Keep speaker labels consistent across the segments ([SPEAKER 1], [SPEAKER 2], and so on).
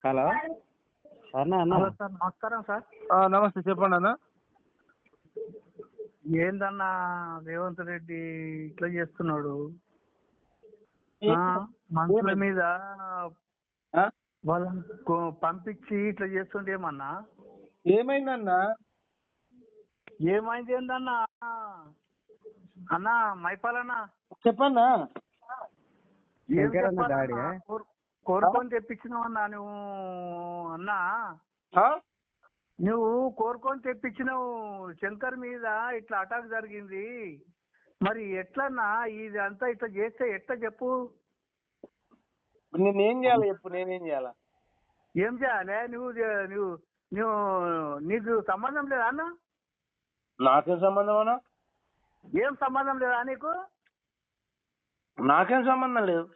[SPEAKER 1] Hello అన్న అన్న
[SPEAKER 2] hello sir, నమస్కారం సార్.
[SPEAKER 3] నమస్తే, చెప్పండి అన్న.
[SPEAKER 2] ఏందన్నా రేవంత్ రెడ్డి ఇట్లా చేస్తున్నాడు? మనుషుల మీద
[SPEAKER 3] ఆ?
[SPEAKER 2] వాళ్ళని పంపించి ఇట్లా చేస్తుంటే ఏమన్నా
[SPEAKER 3] ఏమైందన్నా?
[SPEAKER 2] ఏమైంది ఏందన్నా? అన్నా మైపాలన్నా
[SPEAKER 3] చెప్పన్నా.
[SPEAKER 2] ఏం
[SPEAKER 1] శంకర్ అన్న
[SPEAKER 2] చెప్పాలన్నా?
[SPEAKER 1] డాడీ
[SPEAKER 2] కోరుకొని తెప్పించినావన్నా నువ్వు. అన్నా
[SPEAKER 3] ఆ?
[SPEAKER 2] నువ్వు కోరుకొని తెప్పించినావు. శంకర్ మీద ఇట్లా అటాక్ జరిగింది, మరి ఎట్లన్నా ఇది అంతా ఇట్లా చేస్తే ఎట్లా చెప్పు?
[SPEAKER 3] నేనేం చేయాలి చెప్పు, నేనేం చేయాలా?
[SPEAKER 2] ఏం చేయాలి? నువ్వు నువ్వు నీకు సంబంధం లేదా అన్న?
[SPEAKER 3] నాకేం సంబంధం అన్నా?
[SPEAKER 2] ఏం సంబంధం లేదా నీకు?
[SPEAKER 3] నాకేం సంబంధం లేదు.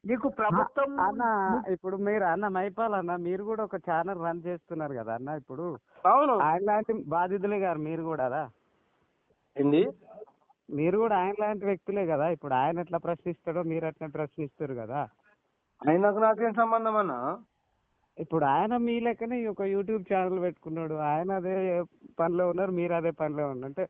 [SPEAKER 2] నీకు ప్రభుత్వం
[SPEAKER 1] అన్న ఇప్పుడు మీరు అన్న మైపాల్ అన్న మీరు కూడా ఒక ఛానల్ రన్ చేస్తున్నారు కదా అన్న. ఇప్పుడు
[SPEAKER 3] అవును.
[SPEAKER 1] ఆయన లాంటి బాధితులే గారు మీరు కూడా కదా.
[SPEAKER 3] ఏంది?
[SPEAKER 1] మీరు కూడా ఆయన లాంటి వ్యక్తులే కదా. ఇప్పుడు ఆయన ఎట్లా ప్రశ్నిస్తాడో మీరు అట్లా ప్రశ్నిస్తారు కదా.
[SPEAKER 3] ఆయనకు నాకేం సంబంధం అన్నా?
[SPEAKER 1] ఇప్పుడు ఆయన మీ లెక్కనే ఒక యూట్యూబ్ ఛానల్ పెట్టుకున్నాడు. ఆయన అదే పనిలో ఉన్నారు, మీరు అదే పనిలో ఉన్నారు. అంటే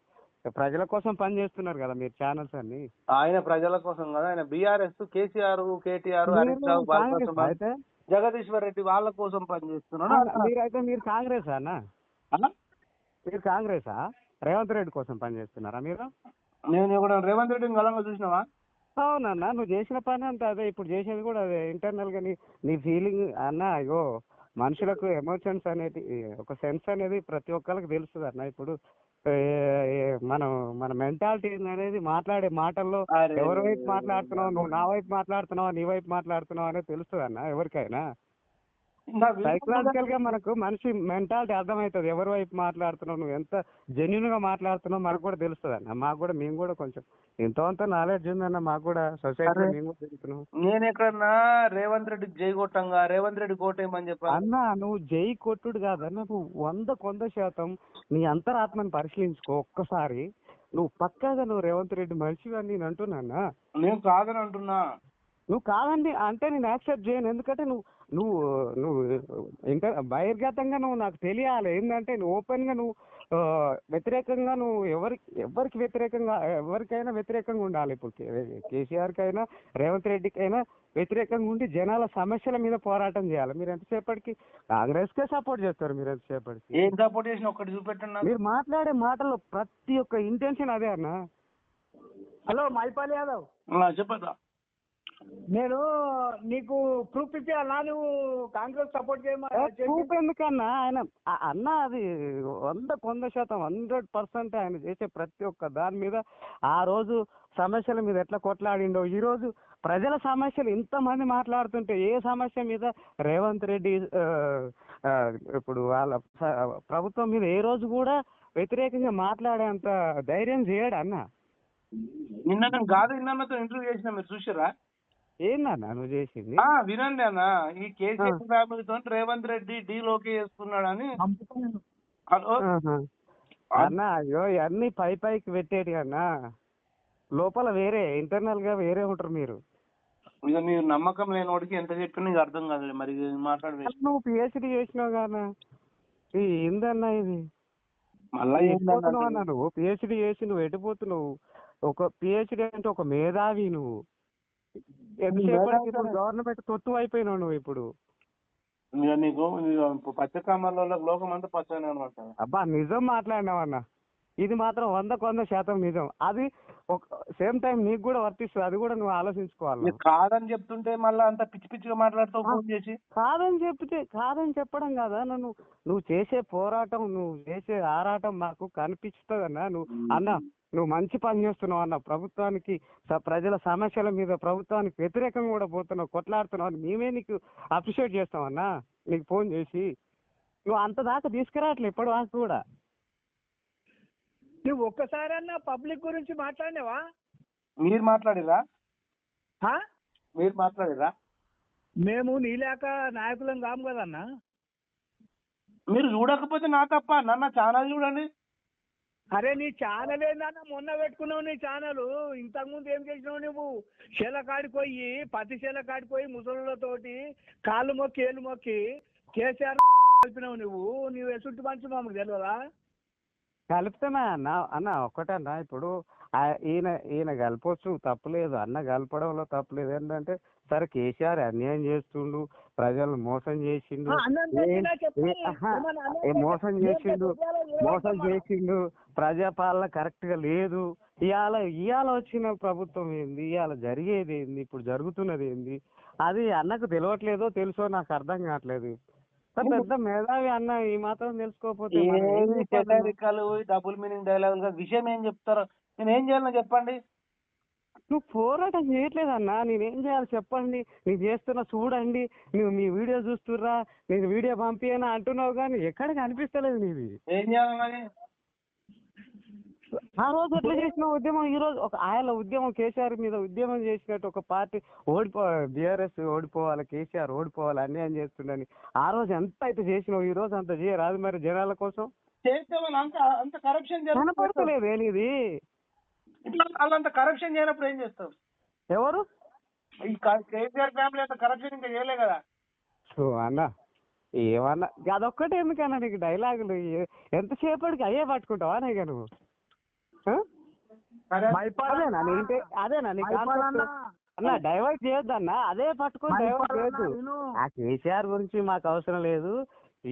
[SPEAKER 1] ప్రజల కోసం పని చేస్తున్నారు కదా మీరు ఛానల్స్ అన్ని.
[SPEAKER 3] ఆయన ప్రజల కోసం కదా. ఆయన బీఆర్ఎస్, కేసీఆర్, కేటీఆర్, హరీష్ రావు,
[SPEAKER 1] కాంగ్రెస్ అయితే
[SPEAKER 3] జగదీశ్వర్ రెడ్డి వాళ్ళ కోసం పనిచేస్తున్నాడు.
[SPEAKER 1] మీరైతే మీరు కాంగ్రెస్ అన్న?
[SPEAKER 3] అన్నా?
[SPEAKER 1] మీరు కాంగ్రెసా? రేవంత్ రెడ్డి కోసం పని చేస్తున్నారా మీరు?
[SPEAKER 3] నేను ఇప్పుడు రేవంత్ రెడ్డిని గలంగా చూసినావా?
[SPEAKER 1] అవునన్నా, నువ్వు చేసిన పని అంతా అదే, ఇప్పుడు చేసేది కూడా అదే. ఇంటర్నల్ గా నీ ఫీలింగ్ అన్న. అయ్యో, మనుషులకు ఎమోషన్స్ అనేది, ఒక సెన్స్ అనేది ప్రతి ఒక్కరికి తెలుస్తుంది అన్న. ఇప్పుడు మనం మన మెంటాలిటీ అనేది మాట్లాడే మాటల్లో ఎవరి వైపు మాట్లాడుతున్నావు, నువ్వు నా వైపు మాట్లాడుతున్నావా నీ వైపు మాట్లాడుతున్నావు అనేది తెలుస్తుంది అన్న ఎవరికైనా. సైకలాజికల్ గా మనకు మనిషి మెంటాలిటీ అర్థమవుతుంది. ఎవరి వైపు మాట్లాడుతున్నావు, నువ్వు ఎంత జెన్యున్ గా మాట్లాడుతున్నావు మనకు కూడా తెలుస్తుంది అన్న. మాకు కూడా, మేము కూడా కొంచెం ఎంతో అంత నాలెడ్జ్ ఉందన్న మాకు కూడా. సొసైటీలో మేము కూడా తిరుగుతున్నాం.
[SPEAKER 3] నేను ఎక్కడన్నా రేవంత్ రెడ్డి జై కొట్టంగా రేవంత్ రెడ్డి కోటేయమని చెప్పాను
[SPEAKER 1] అన్న. నువ్వు జై కొట్టుడు కాదన్న, నువ్వు 100% నీ అంతరాత్మని పరిశీలించుకో ఒక్కసారి. నువ్వు పక్కాగా నువ్వు రేవంత్ రెడ్డి మనిషివి అని నేను అంటున్నా.
[SPEAKER 3] నేను కాదని అంటున్నా.
[SPEAKER 1] నువ్వు కాదండి అంటే నేను యాక్సెప్ట్ చేయను. ఎందుకంటే నువ్వు నువ్వు నువ్వు ఇంకా బహిర్గతంగా నువ్వు నాకు తెలియాలి. ఏంటంటే నువ్వు ఓపెన్ గా నువ్వు వ్యతిరేకంగా నువ్వు ఎవరికి వ్యతిరేకంగా, ఎవరికైనా వ్యతిరేకంగా ఉండాలి. ఇప్పుడు కేసీఆర్ కైనా రేవంత్ రెడ్డికైనా వ్యతిరేకంగా ఉండి జనాల సమస్యల మీద పోరాటం చేయాలి. మీరు ఎంతసేపటికి కాంగ్రెస్ కే సపోర్ట్ చేస్తారు. మీరు ఎంతసేపటికి
[SPEAKER 3] ఏం సపోర్ట్ చేసిన ఒక్కటి చూపెట్టండి.
[SPEAKER 1] మీరు మాట్లాడే మాటల్లో ప్రతి ఒక్క ఇంటెన్షన్ అదే అన్న.
[SPEAKER 2] హలో మైపాల్ యాదవ్,
[SPEAKER 3] చెప్పదా?
[SPEAKER 1] నేను నీకు ప్రూఫ్ ఇచ్చేయాలా? నువ్వు కాంగ్రెస్ సపోర్ట్ ప్రూఫ్ ఎందుకన్నా? ఆయన అన్న అది 100% 100% ఆయన చేసే ప్రతి ఒక్క దాని మీద, ఆ రోజు సమస్యల మీద ఎట్లా కొట్లాడిండో, ఈ రోజు ప్రజల సమస్యలు ఇంతమంది మాట్లాడుతుంటే ఏ సమస్య మీద రేవంత్ రెడ్డి ఇప్పుడు వాళ్ళ ప్రభుత్వం మీద ఏ రోజు కూడా వ్యతిరేకంగా మాట్లాడేంత ధైర్యం చేయడు అన్న.
[SPEAKER 3] నిన్న కాదు, నిన్నతో ఇంటర్వ్యూ చేసిన, మీరు చూసారా?
[SPEAKER 1] ఏందన్నా నువ్వు చేసింది?
[SPEAKER 3] వినండి అన్న. ఈ కేసీఆర్ ఫ్యామిలీతో రేవంత్ రెడ్డి డీలోకి చేస్తున్నాడని. హలో
[SPEAKER 1] అన్న, అయ్యో ఇవన్నీ పైకి పెట్టేటి అన్న. లోపల వేరే, ఇంటర్నల్ గా వేరే ఉంటారు మీరు.
[SPEAKER 3] ఇక మీరు నమ్మకం లేని వాడికి ఎంత చెప్పినా నీకు అర్థం కాదు. మరి మాట్లాడలేదు.
[SPEAKER 1] నువ్వు పిహెచ్డి చేసినావు కదా ఏందన్నా ఇది?
[SPEAKER 3] మళ్ళా
[SPEAKER 1] అన్న నువ్వు పిహెచ్డి చేసి నువ్వు ఎటుపోతున్నావు? ఒక పిహెచ్డి అంటే ఒక మేధావి నువ్వు. గవర్నమెంట్ తొత్తు అయిపోయినావు నువ్వు ఇప్పుడు.
[SPEAKER 3] నీకు పచ్చకామర్ల లోకం అంతా పచ్చని అనమాట.
[SPEAKER 1] అబ్బా, నిజం మాట్లాడినావు అన్న. ఇది మాత్రం 100% నిజం. అది ఒక సేమ్ టైం నీకు కూడా వర్తిస్తుంది. అది కూడా నువ్వు ఆలోచించుకోవాలి.
[SPEAKER 3] కాదని చెప్తుంటే మళ్ళీ అంత పిచ్చి పిచ్చిగా మాట్లాడుతావు ఫోన్ చేసి.
[SPEAKER 1] కాదని చెప్పడం కాదా నువ్వు చేసే పోరాటం, నువ్వు చేసే ఆరాటం మాకు కనిపిస్తుంది అన్న. నువ్వు మంచి పని చేస్తున్నావు అన్న. ప్రభుత్వానికి, ప్రజల సమస్యల మీద ప్రభుత్వానికి వ్యతిరేకంగా కూడా పోతున్నావు, కొట్లాడుతున్నావు అని మేమే నీకు అప్రిషియేట్ చేస్తామన్నా. నీకు ఫోన్ చేసి నువ్వు అంత దాకా తీసుకురావట్లే ఇప్పటి వరకు కూడా.
[SPEAKER 2] నువ్వు ఒక్కసారన్నా పబ్లిక్ గురించి మాట్లాడినావా?
[SPEAKER 3] మీరు మాట్లాడిరా? మీరు మాట్లాడిరా?
[SPEAKER 2] మేము నీలేక నాయకులం కాము కదన్నా.
[SPEAKER 3] మీరు చూడకపోతే నా తప్ప. నన్న ఛానల్ చూడండి.
[SPEAKER 2] అరే నీ ఛానల్ ఏందన్నా మొన్న పెట్టుకున్నావు నీ ఛానల్, ఇంతకు ముందు ఏం చేసినావు నువ్వు? శీలకాడికి పోయి పత్తి శీలకాడికి పోయి ముసలులతోటి కాళ్ళు మొక్కి ఏళ్ళు మొక్కి కేసీఆర్ కలిపినావు నువ్వు ఎసుంటి మంచి మాకు తెలియదా?
[SPEAKER 1] కలిపితేనా అన్న అన్న ఒక్కటన్నా ఇప్పుడు ఈయన కలపొచ్చు తప్పులేదు, అన్న కలపడంలో తప్పులేదు. ఏంటంటే సరే కేసీఆర్ అన్యాయం చేస్తుండు, ప్రజలను మోసం చేసిండు, మోసం చేసిండు, ప్రజాపాలన కరెక్ట్ గా లేదు. ఇవాళ వచ్చిన ప్రభుత్వం ఏంది, ఇవాళ జరిగేది ఏంది, ఇప్పుడు జరుగుతున్నది ఏంది, అది అన్నకు తెలియట్లేదో తెలుసో నాకు అర్థం కావట్లేదు. పెద్ద మేధావి అన్న ఈ మాత్రం తెలుసుకోకపోతే
[SPEAKER 3] డబుల్ మీనింగ్ డైలాగులు విషయం ఏం చెప్తారో నేను ఏం చేయాలో చెప్పండి.
[SPEAKER 1] నువ్వు పోరాటం చేయట్లేదన్నా, నేనేం చేయాలి చెప్పండి, నేను చేస్తున్నా చూడండి, నువ్వు మీ వీడియో చూస్తుర్రా, నేను వీడియో పంపియనా అంటున్నావు కానీ ఎక్కడ కనిపిస్తలేదు నీది.
[SPEAKER 3] ఏం చేయాలి మరి?
[SPEAKER 1] ఆ రోజు ఎట్లా చేసిన ఉద్యమం, ఈ రోజు ఒక ఆయన ఉద్యమం కేసీఆర్ మీద ఉద్యమం చేసినట్టు ఒక పార్టీ బీఆర్ఎస్ ఓడిపోవాలి, కేసీఆర్ ఓడిపోవాలి, అన్యాయం చేస్తుండని ఆ రోజు ఎంత అయితే చేసినావు ఈ రోజు అంత చేయరాదు మరి జనాల కోసం?
[SPEAKER 3] అంత కరప్షన్
[SPEAKER 1] కనపడతలేదు ఏది
[SPEAKER 3] వాళ్ళంత కరప్షన్ చేయనప్పుడు ఏం చేస్తావు?
[SPEAKER 1] ఎవరు
[SPEAKER 3] ఈ కేసీఆర్ ఫ్యామిలీ అంత కరప్షన్ ఇంకా చేయలే కదా.
[SPEAKER 1] సో అన్న ఏమన్నా అదొక్కటే ఎందుకన్నా నీకు డైలాగులు ఎంతసేపటికి అయ్యే పట్టుకుంటావా నీకు నువ్వు? అదేనా నీకు అన్న డైవర్ట్ చేయొద్దు అన్న, అదే పట్టుకొని డైవర్ట్ చేయొద్దు. ఆ కేసీఆర్ గురించి మాకు అవసరం లేదు,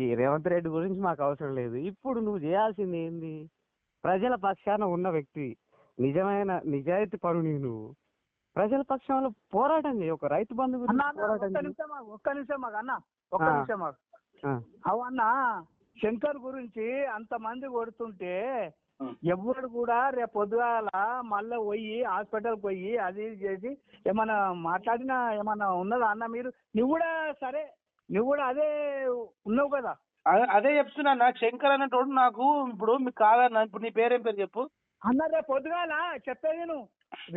[SPEAKER 1] ఈ రేవంత్ రెడ్డి గురించి మాకు అవసరం లేదు. ఇప్పుడు నువ్వు చేయాల్సింది ఏంది? ప్రజల పక్షాన ఉన్న వ్యక్తి, నిజమైన నిజాయితీ పరుని నువ్వు ప్రజల పక్షంలో పోరాటం చేయి. ఒక రైతు బంధు గురించి పోరాటం చేయి.
[SPEAKER 2] ఒక్క నిమిషం మాకు అన్న, ఒక్క నిమిషం మాకు అవన్న శంకర్ గురించి అంతమంది కొడుతుంటే ఎవరు కూడా రేపు పొద్దుగాల మళ్ళీ పోయి హాస్పిటల్కి పోయి అది చేసి ఏమన్నా మాట్లాడినా ఏమన్నా ఉన్నదా అన్న? నువ్వు కూడా సరే, నువ్వు కూడా అదే ఉన్నావు కదా.
[SPEAKER 3] అదే చెప్తున్నా, నాకు శంకర్ అన్నట్టు నాకు ఇప్పుడు మీకు కాదన్నా. ఇప్పుడు నీ పేరేం పేరు చెప్పు
[SPEAKER 2] అన్న. రేపు పొద్దుగాల చెప్పేది నువ్వు,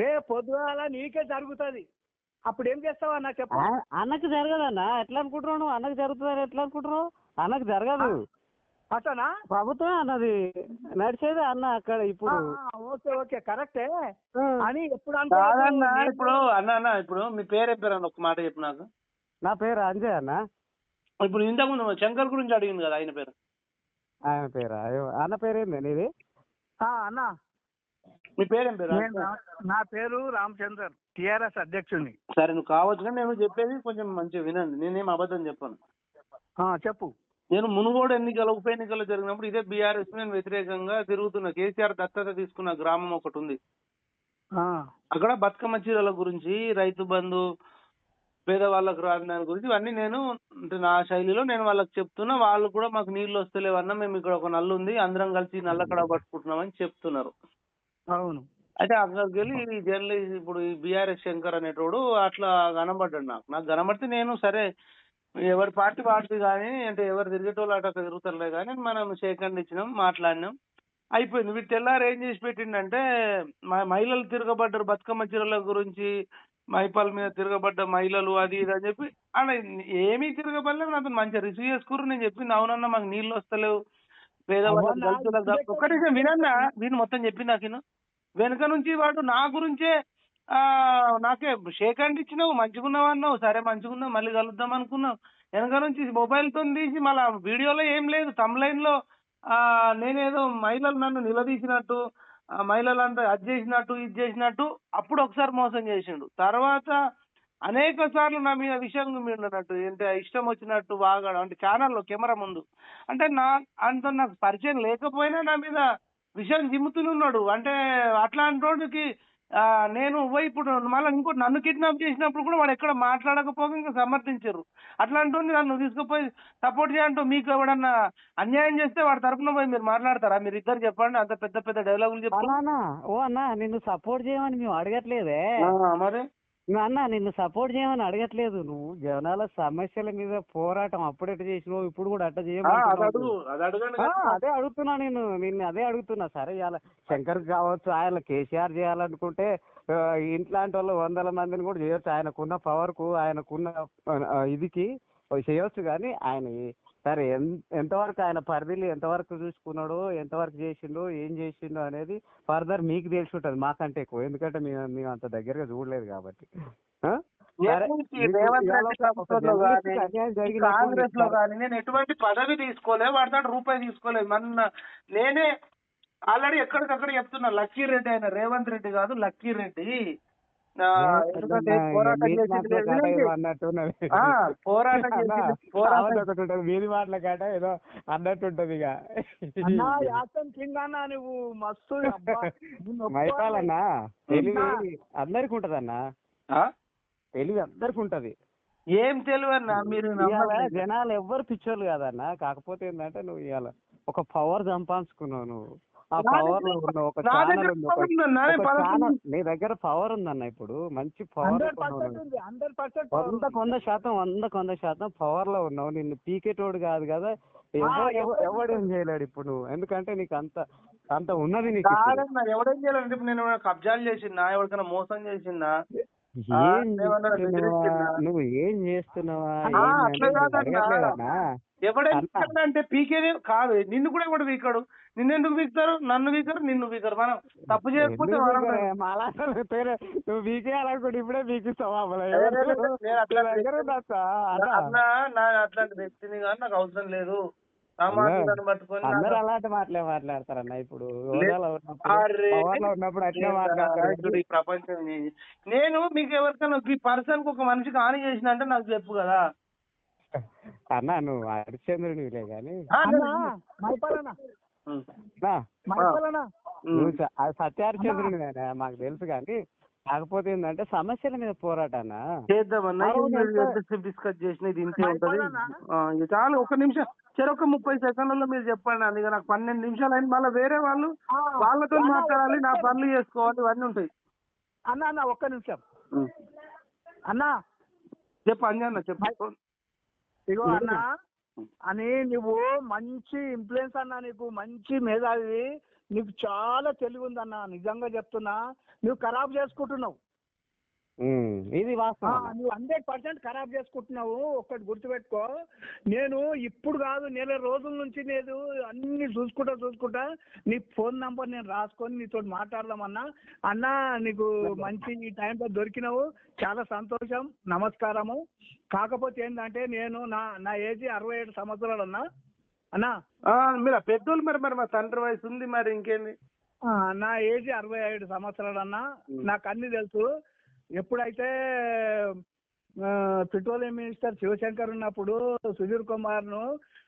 [SPEAKER 2] రేపు పొద్దుగాల నీకే జరుగుతుంది, అప్పుడు ఏం చేస్తావు అన్న చెప్పు.
[SPEAKER 1] అన్నకు జరగదన్నా, ఎట్లా అనుకుంటున్నావు నువ్వు? అన్నకు జరుగుతుంది ఎట్లా అనుకుంటున్నావు? అన్నకు జరగదు.
[SPEAKER 2] అతనా
[SPEAKER 1] ప్రభుత్వం అన్నది నడిచేది అన్న అక్కడ. ఇప్పుడు
[SPEAKER 2] ఓకే ఓకే కరెక్టే అని ఎప్పుడు
[SPEAKER 3] ఇప్పుడు అన్న ఇప్పుడు మీ పేరేం పేరు అన్న ఒక మాట చెప్పు నాకు.
[SPEAKER 1] నా పేరు అంజయ్ అన్న.
[SPEAKER 3] ఇప్పుడు ఇంతకుముందు శంకర్ గురించి అడిగింది కదా, ఆయన పేరు
[SPEAKER 1] అన్న పేరేంది నీది?
[SPEAKER 2] అన్న
[SPEAKER 3] మీ పేరేం పేరు?
[SPEAKER 2] నా పేరు రామచందర్, టిఆర్ఎస్ అధ్యక్షుడిని.
[SPEAKER 3] సరే నువ్వు కావచ్చు కానీ నేను చెప్పేది కొంచెం మంచిగా వినండి, నేనేం అబద్ధం చెప్పాను.
[SPEAKER 2] చెప్పు.
[SPEAKER 3] నేను మునుగోడు ఉప ఎన్నికలు జరిగినప్పుడు ఇదే బీఆర్ఎస్ నేను వ్యతిరేకంగా తిరుగుతున్నా. కేసీఆర్ దత్తత తీసుకున్న గ్రామం ఒకటి ఉంది, అక్కడ బతుకమ్మ చీరల గురించి, రైతు బంధు, పేదవాళ్ళకు రాని దాని గురించి ఇవన్నీ నేను అంటే నా శైలిలో నేను వాళ్ళకి చెప్తున్నా. వాళ్ళు కూడా మాకు నీళ్లు వస్తలేవన్నా, మేము ఇక్కడ ఒక నల్లు ఉంది అందరం కలిసి నల్లకడ పట్టుకుంటున్నామని చెప్తున్నారు.
[SPEAKER 2] అవును.
[SPEAKER 3] అయితే అక్కడికి వెళ్ళి జర్నలిస్ట్ ఇప్పుడు ఈ బీఆర్ఎస్ శంకర్ అనేటోడు అట్లా కనబడ్డాడు. నాకు కనబడితే నేను సరే ఎవరి పార్టీ వాడిది కానీ, అంటే ఎవరు తిరిగేటోళ్ళు అట్లా తిరుగుతారులే కానీ మనం సేకండ్ ఇచ్చినాం, మాట్లాడినాం, అయిపోయింది. వీటి తెల్లారు ఏం చేసి పెట్టిండంటే మహిళలు తిరగబడ్డారు బతుకమ్మ చీరల గురించి, మైపాల్ మీద తిరగబడ్డ మహిళలు అది ఇది అని చెప్పి అలా ఏమీ తిరగబడలేదు. అతను మంచిగా రిసీవ్ చేసుకుర్రు. నేను చెప్పింది అవునన్నా మాకు నీళ్ళు వస్తలేవు, పేదవాళ్ళకి దళితులకు ఒక్కటి వినన్నా వీని మొత్తం చెప్పింది నాకు. వెనుక నుంచి వాడు నా గురించే నాకే షేక్ హ్యాండ్ ఇచ్చినావు, మంచిగున్నావు అన్నావు, సరే మంచిగున్నావు మళ్ళీ కలుద్దాం అనుకున్నావు. వెనక నుంచి మొబైల్ తో తీసి మళ్ళీ వీడియోలో ఏం లేదు, తమ్లైన్ లో నేనేదో మహిళలు నన్ను నిలదీసినట్టు, మహిళలంతా అది చేసినట్టు ఇది చేసినట్టు అప్పుడు ఒకసారి మోసం చేసిండు. తర్వాత అనేక సార్లు నా మీద విషయం మీడినట్టు అంటే ఇష్టం వచ్చినట్టు వాగాడు, అంటే ఛానల్లో కెమెరా ముందు. అంటే నాకు పరిచయం లేకపోయినా నా మీద విషయం జిమ్ముతున్నాడు. అంటే అట్లాంటి వాడికి నేను ఇప్పుడు మళ్ళీ ఇంకోటి నన్ను కిడ్నాప్ చేసినప్పుడు కూడా వాడు ఎక్కడ మాట్లాడకపోగా ఇంకా సమర్థించారు. అట్లాంటి నన్ను తీసుకుపోయి సపోర్ట్ చేయంటూ మీకు ఎవడన్నా అన్యాయం చేస్తే వాడి తరపున పోయి మీరు మాట్లాడతారా? మీరు ఇద్దరు చెప్పండి, అంత పెద్ద పెద్ద డైలాగులు చెప్తాను.
[SPEAKER 1] ఓ అన్న నిన్ను సపోర్ట్ చేయమని మేము అడగట్లేదే
[SPEAKER 3] మరి.
[SPEAKER 1] అన్న నిన్ను సపోర్ట్ చేయమని అడగట్లేదు, నువ్వు జనాల సమస్యల మీద పోరాటం అప్పుడెట్ట చేసినావు ఇప్పుడు కూడా అట్ట చేయమని అదే అడుగుతున్నా. నిన్ను అదే అడుగుతున్నా. సరే ఇవాళ శంకర్ కావచ్చు, ఆయన కేసీఆర్ చేయాలనుకుంటే ఇంట్లాంటి వాళ్ళు 100 మందిని కూడా చేయొచ్చు. ఆయనకున్న పవర్ కు ఆయనకున్న ఇదికి చేయొచ్చు. కానీ ఆయన సరే ఎంతవరకు ఆయన పరిధిలో ఎంతవరకు చూసుకున్నాడు, ఎంతవరకు చేసిండు, ఏం చేసిండు అనేది ఫర్దర్ మీకు తెలిసి ఉంటుంది మాకంటే ఎక్కువ, ఎందుకంటే మేము అంత దగ్గరగా చూడలేదు కాబట్టి. సరే,
[SPEAKER 3] కాంగ్రెస్ లో కానీ నేను ఎటువంటి పదవి తీసుకోలేదు, వాడితో రూపాయి తీసుకోలేదు. నేనే ఆల్రెడీ ఎక్కడికక్కడ చెప్తున్నా, లక్కీ రెడ్డి అయిన రేవంత్ రెడ్డి కాదు, లక్కీ రెడ్డి. ఎందుకంటే పోరాటం
[SPEAKER 1] వీధి మాటల కాట ఏదో అన్నట్టుంటది ఇక.
[SPEAKER 2] నువ్వు మస్తు
[SPEAKER 1] మైపాలన్నా తెలివి అందరికి ఉంటదన్నా, తెలివి అందరికి ఉంటది.
[SPEAKER 3] ఏం తెలివి అన్నా మీరు?
[SPEAKER 1] జనాలు ఎవ్వరు పిచ్చోళ్ళు కాదన్నా, కాకపోతే ఏంటంటే నువ్వు ఇవాళ ఒక పవర్ సంపాదించుకున్నావు. నువ్వు ఆ పవర్ లో ఉన్న ఒక ఛానల్ ఉంది, నీ దగ్గర పవర్ ఉందన్న. ఇప్పుడు మంచి పవర్, 100% పవర్ లో ఉన్నావు. నిన్ను పీకేటోడు కాదు కదా, ఎవడేం చేయలేడు ఇప్పుడు నువ్వు, ఎందుకంటే నీకు అంత ఉన్నది నీకు.
[SPEAKER 3] ఎవడేం చేయలేడు. ఇప్పుడు నేను కబ్జాలు చేసిందా, ఎవరికైనా మోసం చేసిందా,
[SPEAKER 1] నువ్వు ఏం చేస్తున్నావా?
[SPEAKER 3] ఎవడైనా అంటే పీకేదే కాదు. నిన్ను కూడా ఎవడు వీకాడు, నిన్నెందుకు వీక్తారు? నన్ను వీకారు, నిన్ను వీకారు. మనం తప్పు చేయకపోతే
[SPEAKER 1] నువ్వు వీకేయాలనుకోండి, ఇప్పుడే వీకిస్తావా?
[SPEAKER 3] అట్లాంటి వ్యక్తిని కానీ నాకు అవసరం లేదు.
[SPEAKER 1] అందరూ అలాంటి మాటలే మాట్లాడతారన్న. ఇప్పుడు ఉన్నప్పుడు అట్లే మాట్లాడతారు.
[SPEAKER 3] ఈ ప్రపంచం నేను మీకు ఎవరికైనా ఈ పర్సన్ కి ఒక మనిషికి హాని చేసిన అంటే నాకు చెప్పు కదా
[SPEAKER 1] అన్నా. నువ్వు హరిశ్చంద్రునిలే గాని సత్య హరిశ్చంద్రుని మాకు తెలుసు కానీ, కాకపోతే ఏంటంటే సమస్యల మీద పోరాటానా
[SPEAKER 3] చేద్దామన్నా. డిస్కస్ చేసిన ఇది ఇంతే ఉంటది. చాలు, ఒక నిమిషం, చెరొక 30 సెకండ్లలో మీరు చెప్పండి. అందుకే నాకు 12 నిమిషాలు అయింది. మళ్ళీ వేరే వాళ్ళతో మాట్లాడాలి, నా పనులు చేసుకోవాలి, ఇవన్నీ ఉంటాయి.
[SPEAKER 2] అన్న ఒక్క నిమిషం అన్నా,
[SPEAKER 3] చెప్పు అంజన్న, చెప్పు.
[SPEAKER 2] ఇగో అన్న అని నువ్వు మంచి ఇన్ఫ్లుయెన్స్ అన్నా, నీకు మంచి మేధావి, నీకు చాలా తెలివి ఉందన్న, నిజంగా చెప్తున్నా. నువ్వు ఖరాబ్ చేసుకుంటున్నావు,
[SPEAKER 1] ఇది వాస్తవం.
[SPEAKER 2] నువ్వు 100% ఖరాబ్ చేసుకుంటున్నావు. ఒక్కటి గుర్తుపెట్టుకో. నేను ఇప్పుడు కాదు, నెల రోజుల నుంచి నేను అన్ని చూసుకుంటా నీ ఫోన్ నంబర్ నేను రాసుకొని నీతో మాట్లాడదామన్నా. అన్నా, నీకు మంచి ఈ టైంలో దొరికినావు, చాలా సంతోషం, నమస్కారము. కాకపోతే ఏంటంటే నేను నా ఏజ్ 67 సంవత్సరాలు అన్నా. అన్నా
[SPEAKER 3] మీరు పెద్దోళ్ళు, మరి మా తండ్రి వయసు ఉంది, మరి ఇంకేంది.
[SPEAKER 2] నా ఏజ్ 67 సంవత్సరాలు అన్నా. నాకు అన్ని తెలుసు. ఎప్పుడైతే పెట్రోలియం మినిస్టర్ శివశంకర్ ఉన్నప్పుడు సుధీర్ కుమార్ ను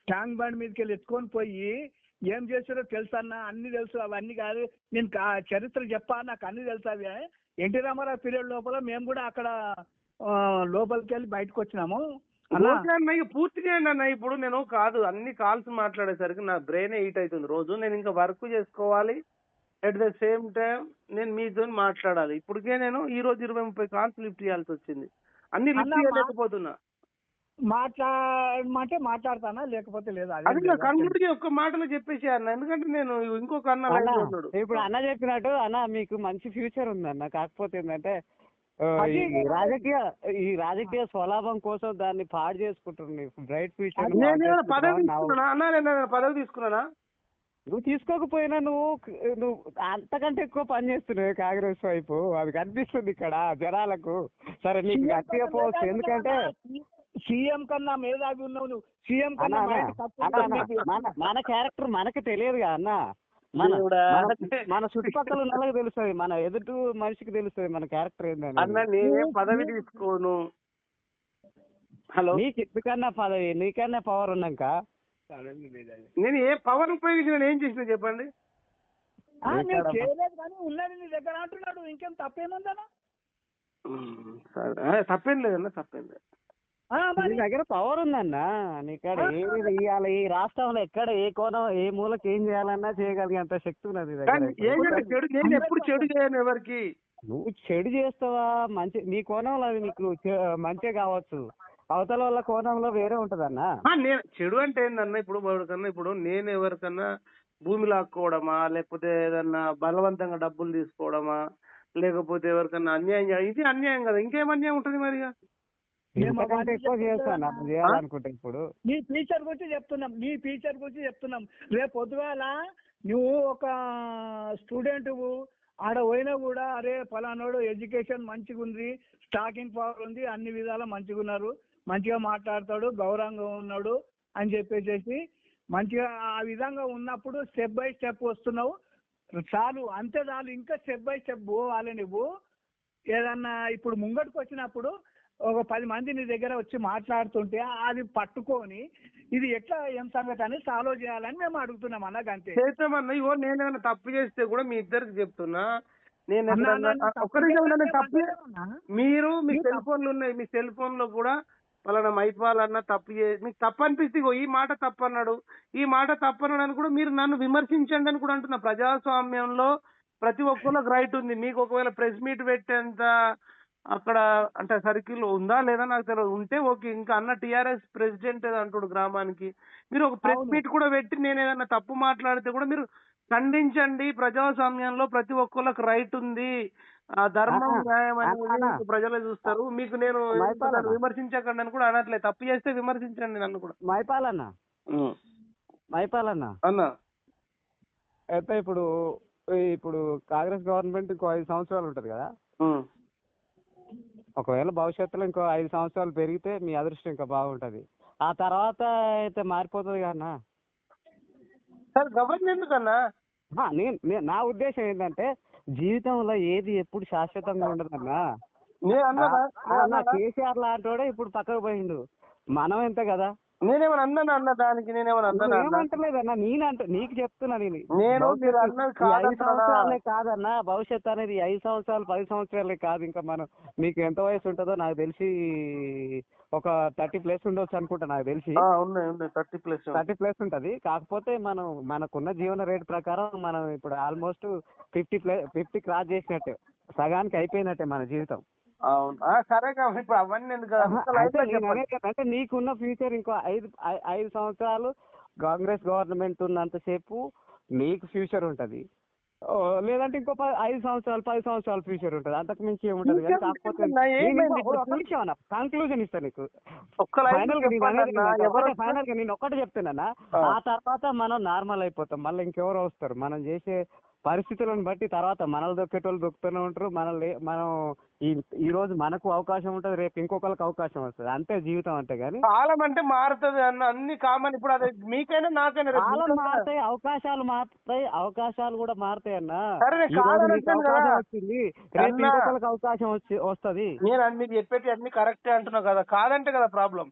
[SPEAKER 2] ట్యాంక్ బండ్ మీదకి వెళ్ళి ఎత్తుకొని పోయి ఏం చేసారో తెలుసు అన్న, అన్ని తెలుసు. అవన్నీ కాదు, నేను చరిత్ర చెప్పా, నాకు అన్ని తెలుసు. అవి ఎన్టీ రామారావు పీరియడ్ లోపల మేము కూడా అక్కడ లోపలికి వెళ్ళి బయటకు వచ్చినాము.
[SPEAKER 3] పూర్తిగా అన్న, ఇప్పుడు నేను కాదు అన్ని కాల్స్ మాట్లాడేసరికి నా బ్రెయిన్ హీట్ అవుతుంది రోజు. నేను ఇంకా వర్క్ చేసుకోవాలి, అట్ ద సేమ్ టైం నేను మీతో మాట్లాడాలి. ఇప్పటికే నేను ఈ రోజు 20-30 కాల్స్ లిఫ్ట్ చేయాల్సి వచ్చింది. అన్ని లిఫ్ట్ చేయలేకపోతున్నా.
[SPEAKER 2] మాట్లాడతానా, లేకపోతే లేదా?
[SPEAKER 3] అది కన్క్లూడ్ ఒక్క మాటలో చెప్పేసి అన్న, ఎందుకంటే నేను ఇంకొక అన్న
[SPEAKER 1] ఇప్పుడు అన్న చెప్పినట్టు అన్న మీకు మంచి ఫ్యూచర్ ఉందన్న. కాకపోతే ఏంటంటే ఈ రాజకీయ స్వలాభం కోసం దాన్ని పాడు చేసుకుంటున్నాను. Bright future.
[SPEAKER 3] పదవి తీసుకున్నానా?
[SPEAKER 1] నువ్వు తీసుకోకపోయినా నువ్వు అంతకంటే ఎక్కువ పని చేస్తున్నావు కాంగ్రెస్ వైపు, అది కనిపిస్తుంది ఇక్కడ జనాలకు. సరే, నీకు గట్టిగా పోవచ్చు, ఎందుకంటే
[SPEAKER 2] సీఎం కన్నా మేధావి ఉన్నావు నువ్వు. సీఎం కన్నా
[SPEAKER 1] మన క్యారెక్టర్ మనకి తెలియదుగా అన్న. మన చుట్టుపక్కల ఉన్న వాళ్ళకి తెలుస్తుంది, మన ఎదుటి మనిషికి తెలుస్తుంది మన క్యారెక్టర్ ఏంటని.
[SPEAKER 3] పదవి తీసుకోను. హలో,
[SPEAKER 1] నీకు ఎందుకన్నా పదవి, నీకన్నా పవర్ ఉన్నాక
[SPEAKER 3] నేను ఏ పవర్ ఉపయోగించిన ఏం చేసిన చెప్పండి.
[SPEAKER 2] చేయలేదు కానీ ఉన్నది నీ దగ్గర అంటున్నాడు. ఇంకేం తప్పేముందన్నా?
[SPEAKER 3] తప్పేం లేదన్నా, తప్పేం లేదు.
[SPEAKER 1] నీ దగ్గర పవర్ ఉందన్న. నీకాడ ఏది ఇవ్వాలి, ఈ రాష్ట్రంలో ఎక్కడ ఏ కోణం ఏ మూలకి ఏం చేయాలన్నా చేయగలిగేంత శక్తి ఉన్నది.
[SPEAKER 3] నేను ఎప్పుడు చెడు చేయను ఎవరికి.
[SPEAKER 1] నువ్వు చెడు చేస్తావా? మంచి నీ కోణంలో అది నీకు మంచిగా కావచ్చు, అవతల వాళ్ళ కోణంలో వేరే ఉంటదన్నా.
[SPEAKER 3] నేను చెడు అంటే ఏందన్నా, ఇప్పుడు నేను ఎవరికన్నా భూమి లాక్కోవడమా, లేకపోతే ఏదన్నా బలవంతంగా డబ్బులు తీసుకోవడమా, లేకపోతే ఎవరికన్నా అన్యాయం, ఇది అన్యాయం కదా. ఇంకేం అన్యాయం ఉంటుంది మరి?
[SPEAKER 2] మేము
[SPEAKER 1] ఇంతకంటే
[SPEAKER 2] అవన్నీ
[SPEAKER 1] ఎక్కువ చేస్తాను
[SPEAKER 2] చెప్తున్నాం.
[SPEAKER 1] చేయాలనుకుంటే ఇప్పుడు.
[SPEAKER 2] నీ ఫ్యూచర్ గురించి చెప్తున్నాం, నీ ఫ్యూచర్ గురించి చెప్తున్నాం. రేపు పొద్దుగాల నువ్వు ఒక స్టూడెంట్ ఆడ పోయినా కూడా అరే ఫలానాడు ఎడ్యుకేషన్ మంచిగా ఉంది, స్టాకింగ్ పవర్ ఉంది, అన్ని విధాలా మంచిగా ఉన్నారు, మంచిగా మాట్లాడతాడు, గౌరవంగా ఉన్నాడు అని చెప్పేసి మంచిగా ఆ విధంగా ఉన్నప్పుడు స్టెప్ బై స్టెప్ వస్తున్నావు. చాలు, అంతే చాలు. ఇంకా స్టెప్ బై స్టెప్ పోవాలి నువ్వు. ఏదన్నా ఇప్పుడు ముంగటికి వచ్చినప్పుడు ఒక 10 మంది నీ దగ్గర వచ్చి మాట్లాడుతుంటే అది పట్టుకొని ఇది ఎట్లా ఏం సంగతి అని సాల్వ్ చేయాలని మేము అడుగుతున్నాం అన్న. అంతే
[SPEAKER 3] చేస్తామన్నా. ఇగో నేనేమైనా తప్పు చేస్తే కూడా మీ ఇద్దరికి చెప్తున్నా. నేను
[SPEAKER 2] అన్నా,
[SPEAKER 3] ఎప్పుడన్నా
[SPEAKER 2] నేను తప్పు
[SPEAKER 3] ఒక్క నిమిషం
[SPEAKER 2] చేస్తే
[SPEAKER 3] నేను తప్పు
[SPEAKER 2] మాట్లాడమన్నా.
[SPEAKER 3] మీరు మీ
[SPEAKER 2] నువ్వు
[SPEAKER 3] సెల్
[SPEAKER 2] తప్పు-
[SPEAKER 3] ఫోన్లు ఉన్నాయి, మీ సెల్ ఫోన్ లో కూడా పలానా మైపాలన్న తప్పు మీకు తప్పు అనిపిస్తే ఇగో ఈ మాట తప్పు అన్నాడు, ఈ మాట తప్పు అన్నాడు అని కూడా మీరు నన్ను విమర్శించండి అని కూడా అంటున్నా. ప్రజాస్వామ్యంలో ప్రతి ఒక్కరికి రైట్ ఉంది. మీకు ఒకవేళ ప్రెస్ మీట్ పెట్టేంత అక్కడ అంటే సర్కిల్ ఉందా లేదా నాకు తెలియదు. ఉంటే ఓకే. ఇంకా అన్న టిఆర్ఎస్ ప్రెసిడెంట్ అంటాడు గ్రామానికి, మీరు ఒక ప్రెస్
[SPEAKER 2] అవును.
[SPEAKER 3] మీట్ కూడా పెట్టి నేను ఏదన్నా తప్పు మాట్లాడితే కూడా మీరు ఖండించండి. ప్రజాస్వామ్యంలో ప్రతి ఒక్కరికి రైట్ ఉంది, ఆ ధర్మం న్యాయం అనేది ప్రజలే చూస్తారు. మీకు నేను నన్ను విమర్శించకండి అని కూడా అనట్లేదు. తప్పు చేస్తే విమర్శించండి నన్ను కూడా.
[SPEAKER 1] మైపాలన్న
[SPEAKER 3] అన్న
[SPEAKER 1] అయితే ఇప్పుడు కాంగ్రెస్ గవర్నమెంట్ ఇంకో 5 సంవత్సరాలు ఉంటది కదా. ఒకవేళ భవిష్యత్తులో ఇంకో 5 సంవత్సరాలు పెరిగితే మీ అదృష్టం ఇంకా బాగుంటది. ఆ తర్వాత అయితే మారిపోతుంది కదన్నా.
[SPEAKER 3] సార్ గవర్నమెంట్ ఎందుకన్నా?
[SPEAKER 1] నా ఉద్దేశం ఏంటంటే జీవితంలో ఏది ఎప్పుడు శాశ్వతంగా ఉండదన్నా. కేసీఆర్ లాంటోడే ఇప్పుడు పక్కకు పోయిండు, మనం ఎంత కదా.
[SPEAKER 3] నేనేమన్నా అన్నాను అన్న దానికి? నేనేమన్నా
[SPEAKER 1] ఏమంటలేదన్నా, నీకు చెప్తున్నా. నేను
[SPEAKER 3] 5
[SPEAKER 1] సంవత్సరాలే కాదన్నా, భవిష్యత్ అనేది 5 సంవత్సరాలు 10 సంవత్సరాలే కాదు. ఇంకా మనం మీకు ఎంత వయసు ఉంటుందో నాకు తెలిసి ఒక 30+ ఉండొచ్చు అనుకుంటా. నాకు తెలిసి 30+ ఉంటది. కాకపోతే మనకున్న జీవన రేటు ప్రకారం మనం ఇప్పుడు ఆల్మోస్ట్ 50 క్రాస్ చేసినట్టే, సగానికి అయిపోయినట్టే మన జీవితం.
[SPEAKER 3] సరే ఇప్పుడు అవన్నీ ఎందుకు?
[SPEAKER 1] అంటే నీకున్న ఫ్యూచర్ ఇంకో 5 సంవత్సరాలు కాంగ్రెస్ గవర్నమెంట్ ఉన్నంతసేపు నీకు ఫ్యూచర్ ఉంటది. లేదంటే ఇంకో 5 సంవత్సరాలు 10 సంవత్సరాలు ఫ్యూచర్ ఉంటది, అంతకు మించి ఏముంటది. కానీ కాకపోతే కంక్లూజన్ ఇస్తాను నీకు. ఫైనల్ గా నేను ఒక్కటే చెప్తున్నా, ఆ తర్వాత మనం నార్మల్ అయిపోతాం. మళ్ళీ ఇంకెవరో వస్తారు. మనం చేసే పరిస్థితులను బట్టి తర్వాత మనల్ని దొక్కేటోళ్ళు దొక్కుతూనే ఉంటారు. మనం ఈ రోజు మనకు అవకాశం ఉంటది, రేపు ఇంకొకరికి అవకాశం వస్తుంది. అంతే జీవితం అంటే. కానీ
[SPEAKER 3] కాలం అంటే మారుతుంది అన్న, అన్ని కామన్. ఇప్పుడు అది మీకైనా నాకైనా
[SPEAKER 1] కాలం మారుతాయి, అవకాశాలు మారుతాయి, అవకాశాలు కూడా మారుతాయి అన్న.
[SPEAKER 3] అవకాశం
[SPEAKER 1] వచ్చింది, రేపు ఇంకొకరికి అవకాశం వస్తుంది.
[SPEAKER 3] నేను మీకు చెప్పేటి అన్ని కరెక్టే అంటున్నావు కదా, కాదంటే కదా ప్రాబ్లం.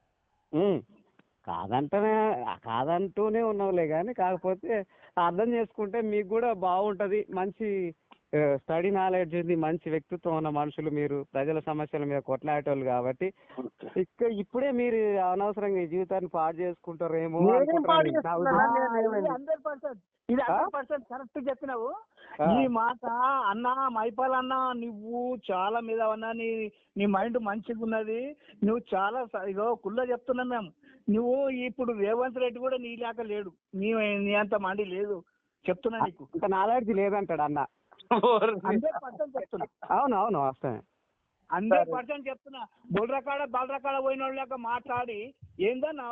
[SPEAKER 1] కాదంటూనే ఉన్నావులే, కానీ కాకపోతే అర్థం చేసుకుంటే మీకు కూడా బాగుంటది. మంచి స్టడీ నాలెడ్జ్ ఉంది, మంచి వ్యక్తిత్వం ఉన్న మనుషులు మీరు, ప్రజల సమస్యల మీద కొట్లాడేటోళ్ళు. కాబట్టి ఇప్పుడే మీరు అనవసరంగా ఈ జీవితాన్ని పాడు చేసుకుంటారేమో.
[SPEAKER 2] 100% కరెక్ట్ చెప్పినావు ఈ మాట అన్నా. మైపాల్ అన్న, నువ్వు చాలా మీద అన్నా, నీ మైండ్ మంచిగా ఉన్నది. నువ్వు చాలా ఇగో కుళ్ళ చెప్తున్నా మేము. నువ్వు ఇప్పుడు రేవంత్ రెడ్డి కూడా నీ లేక లేడు, నీ అంత మండి లేదు చెప్తున్నా. నీకు
[SPEAKER 1] అంత నాలెడ్జ్ లేదంటాడు అన్న.
[SPEAKER 2] 100% చెప్తున్నా.
[SPEAKER 1] అవునవును, వస్తాయి.
[SPEAKER 2] 100% చెప్తున్నా. బలరకాడ పోయిన వాళ్ళక మాట్లాడి ఏందన్నా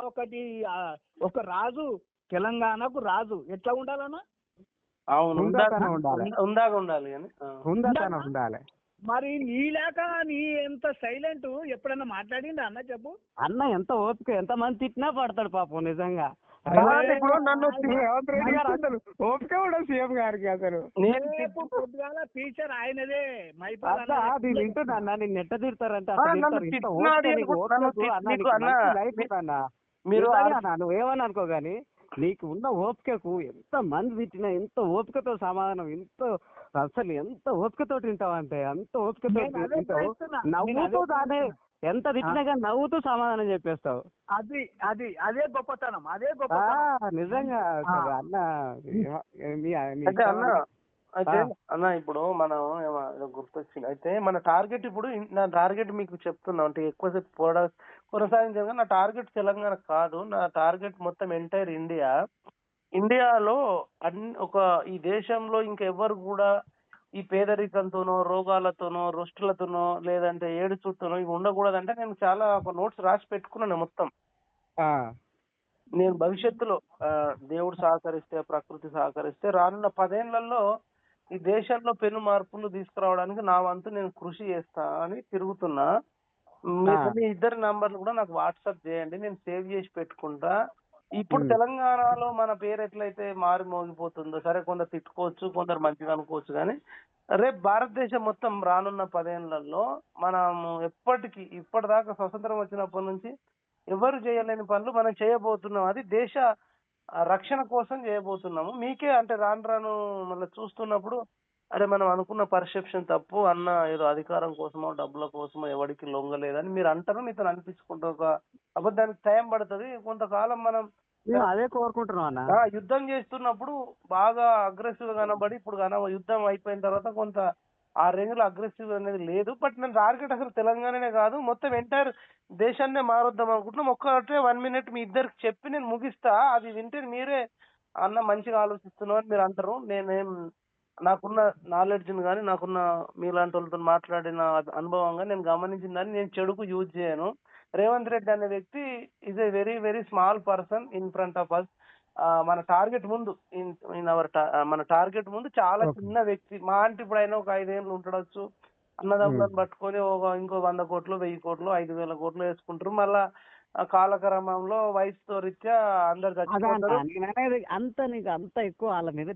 [SPEAKER 2] ఒక రాజు, తెలంగాణకు రాజు ఎట్లా ఉండాలన్నా?
[SPEAKER 3] అవును,
[SPEAKER 1] ఉండాలి.
[SPEAKER 2] మరి నీలాక నీ ఎంత సైలెంట్ ఎప్పుడన్నా మాట్లాడిందా అన్న? చెప్పు
[SPEAKER 1] అన్న. ఎంత ఓపిక, ఎంత మంది తిట్టినా పడతాడు పాపం నిజంగా.
[SPEAKER 3] ఇప్పుడు నన్ను
[SPEAKER 1] ఓపిక కూడా సీఎం గారికి అసలు.
[SPEAKER 2] పొద్దుగాల టీచర్ ఆయనదే
[SPEAKER 1] వింటున్నా. నిన్ను ఎట్ట తిడతారంటే నువ్వేమని అనుకో గాని, నీకు ఉన్న ఓపికకు ఎంత మంది తిట్టినా ఎంత ఓపికతో సమాధానం, అసలు ఎంత ఓపికతో తింటావంటే అంత ఓపికతో తింటావు. నవ్వుతూ దాన్ని ఎంత తిట్టినా కానీ నవ్వుతూ సమాధానం చెప్పేస్తావు.
[SPEAKER 2] అదే గొప్పతనం, అదే గొప్ప
[SPEAKER 1] నిజంగా అన్న.
[SPEAKER 3] అయితే అన్న ఇప్పుడు మనం గుర్తొచ్చింది. అయితే మన టార్గెట్ ఇప్పుడు, నా టార్గెట్ మీకు చెప్తున్నా అంటే ఎక్కువసేపు కొనసాగించాను. నా టార్గెట్ తెలంగాణ కాదు, నా టార్గెట్ మొత్తం ఎంటైర్ ఇండియాలో ఈ దేశంలో ఇంకెవ్వరు కూడా ఈ పేదరికంతోనో, రోగాలతోనో, రుష్టులతోనో, లేదంటే ఏడుచుట్టనో ఇవి ఉండకూడదంటే నేను చాలా ఒక నోట్స్ రాసి పెట్టుకున్నాను మొత్తం. నేను భవిష్యత్తులో దేవుడు సహకరిస్తే, ప్రకృతి సహకరిస్తే రానున్న 10 ఏళ్లలో ఈ దేశంలో పెను మార్పులు తీసుకురావడానికి నా వంతు నేను కృషి చేస్తా అని తిరుగుతున్నా. మీరు మీ ఇద్దరి నంబర్లు కూడా నాకు వాట్సాప్ చేయండి, నేను సేవ్ చేసి పెట్టుకుంటా. ఇప్పుడు తెలంగాణలో మన పేరు ఎట్లయితే మారి మోగిపోతుందో, సరే కొందరు తిట్టుకోవచ్చు, కొందరు మంచిగా అనుకోవచ్చు, కానీ రేపు భారతదేశం మొత్తం రానున్న 10 ఏళ్లలో మనము ఇప్పటిదాకా స్వతంత్రం వచ్చినప్పటి నుంచి ఎవరు చేయలేని పనులు మనం చేయబోతున్నాం. అది దేశ రక్షణ కోసం చేయబోతున్నాము. మీకే అంటే రాను రాను మళ్ళీ చూస్తున్నప్పుడు అరే మనం అనుకున్న పర్సెప్షన్ తప్పు, అన్న ఏదో అధికారం కోసమో డబ్బుల కోసమో ఎవరికి లొంగలేదని మీరు అంటారు. మీతో అనిపించుకుంటూ అబద్ధానికి టైం పడుతుంది. కొంతకాలం మనం
[SPEAKER 1] అదే కోరుకుంటున్నాం.
[SPEAKER 3] యుద్ధం చేస్తున్నప్పుడు బాగా అగ్రెసివ్ గా కనబడి, ఇప్పుడు యుద్ధం అయిపోయిన తర్వాత కొంత ఆ రేంజ్ లో అగ్రెసివ్ అనేది లేదు. బట్ నేను టార్గెట్ అసలు తెలంగాణనే కాదు, మొత్తం ఎంటైర్ దేశాన్నే మారుద్దాం అనుకుంటున్నాం. ఒక్కటే 1 మినిట్ మీ ఇద్దరికి చెప్పి నేను ముగిస్తా. అది వింటే మీరే అన్న మంచిగా ఆలోచిస్తున్నావు అని మీరు అంటారు. నేనేం నాకున్న నాలెడ్జ్ కానీ నాకున్న మీలాంటి వాళ్ళతో మాట్లాడిన అనుభవంగా నేను గమనించిన దాన్ని నేను చెడుకు యూజ్ చేయను. రేవంత్ రెడ్డి అనే వ్యక్తి is a very very small person in front of us. మన టార్గెట్ ముందు మన టార్గెట్ ముందు చాలా చిన్న వ్యక్తి. మా అంటే ఇప్పుడు అయినా ఒక 5 ఏళ్ళు ఉండొచ్చు. అన్నదమ్ములను పట్టుకొని ఇంకో 100 కోట్లు 1000 కోట్లు 5000 కోట్లు వేసుకుంటారు. మళ్ళా కాలక్రమంలో వయసుతో రీత్యా అందరు చచ్చిపోతారు.
[SPEAKER 1] నీకు అంత ఎక్కువ వాళ్ళ మీద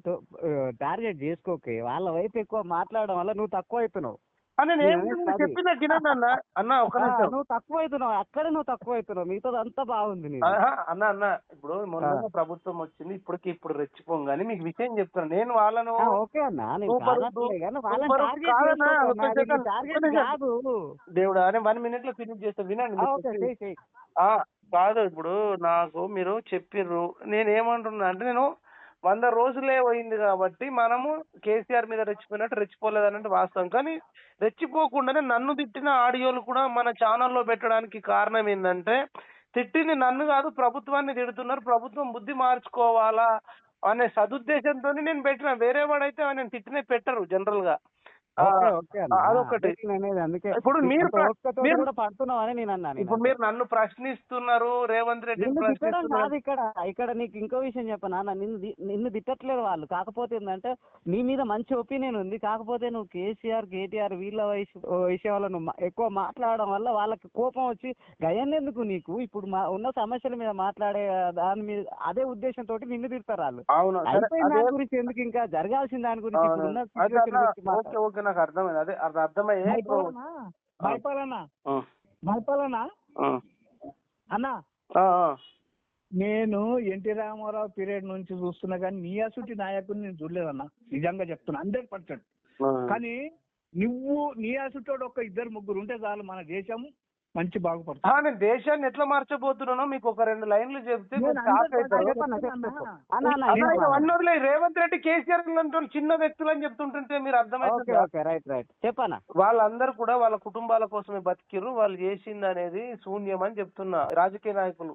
[SPEAKER 1] టార్గెట్ చేసుకోకే. వాళ్ళ వైపు ఎక్కువ మాట్లాడడం వల్ల నువ్వు తక్కువ అవుతున్నావు. నువ్వు తక్కువ అవుతున్నావు, అక్కడే నువ్వు తక్కువ అవుతున్నావు. మిగతా అంతా బాగుంది.
[SPEAKER 3] అన్న ఇప్పుడు మొన్న ప్రభుత్వం వచ్చింది, ఇప్పుడు రెచ్చిపోం గానీ మీకు విషయం చెప్తాను. నేను వాళ్ళను
[SPEAKER 1] ఓకే అన్నా,
[SPEAKER 3] దేవుడా 1 మినిట్ లో ఫినిష్ చేస్తా వినండి. కాదు, ఇప్పుడు నాకు మీరు చెప్పిర్రు, నేనేమంటున్నా అంటే నేను 100 రోజులే పోయింది కాబట్టి మనము కేసీఆర్ మీద రెచ్చిపోయినట్టు రెచ్చిపోలేదు అన్నట్టు వాస్తవం. కానీ రెచ్చిపోకుండానే నన్ను తిట్టిన ఆడియోలు కూడా మన ఛానల్లో పెట్టడానికి కారణం ఏంటంటే, తిట్టింది నన్ను కాదు ప్రభుత్వాన్ని తిడుతున్నారు, ప్రభుత్వం బుద్ధి మార్చుకోవాలా అనే సదుద్దేశంతో నేను పెట్టిన. వేరే వాడైతే ఆయన తిట్టినే పెట్టరు జనరల్ గా. అదొకటి. ఇప్పుడు మీరు నన్ను ప్రశ్నిస్తున్నారు, రేవంత్ రెడ్డి
[SPEAKER 1] కాదు. ఇక్కడ నీకు ఇంకో విషయం చెప్పనా, నిన్ను తిట్టట్లేదు వాళ్ళు. కాకపోతే ఏంటంటే నీ మీద మంచి ఒపీనియన్ ఉంది. కాకపోతే నువ్వు కేటీఆర్ వీళ్ళ విషయంలో నువ్వు ఎక్కువ మాట్లాడడం వల్ల వాళ్ళకి కోపం వచ్చి గయన్నెందుకు నీకు ఇప్పుడు ఉన్న సమస్యల మీద మాట్లాడే దాని మీద అదే ఉద్దేశంతో నిన్ను తిడతారు వాళ్ళు. దాని గురించి ఎందుకు, ఇంకా జరగాల్సిన దాని గురించి
[SPEAKER 3] నాకు అర్థమైంది. అదే అర్థమయ్యే
[SPEAKER 2] భయపాలనా అన్నా. నేను ఎన్టీ రామారావు పీరియడ్ నుంచి చూస్తున్నా కానీ నీ అసుటి నాయకుడిని నేను చూడలేదన్నా, నిజంగా చెప్తున్నా 100%. కానీ నువ్వు నీ అసుటోడు ఒక 2-3 ఉంటే చాలు మన దేశం మంచి బాగుపడుతుంది.
[SPEAKER 3] నేను దేశాన్ని ఎట్లా మార్చబోతున్నానో మీకు ఒక 2 లైన్లు చెప్తే వదిలే. రేవంత్ రెడ్డి కేసీఆర్ చిన్న వ్యక్తులు అని చెప్తుంటుంటే మీరు అర్థమైంది. వాళ్ళందరూ కూడా వాళ్ళ కుటుంబాల కోసమే బతికిర్రు, వాళ్ళు చేసింది అనేది శూన్యం అని చెప్తున్నా రాజకీయ నాయకులు.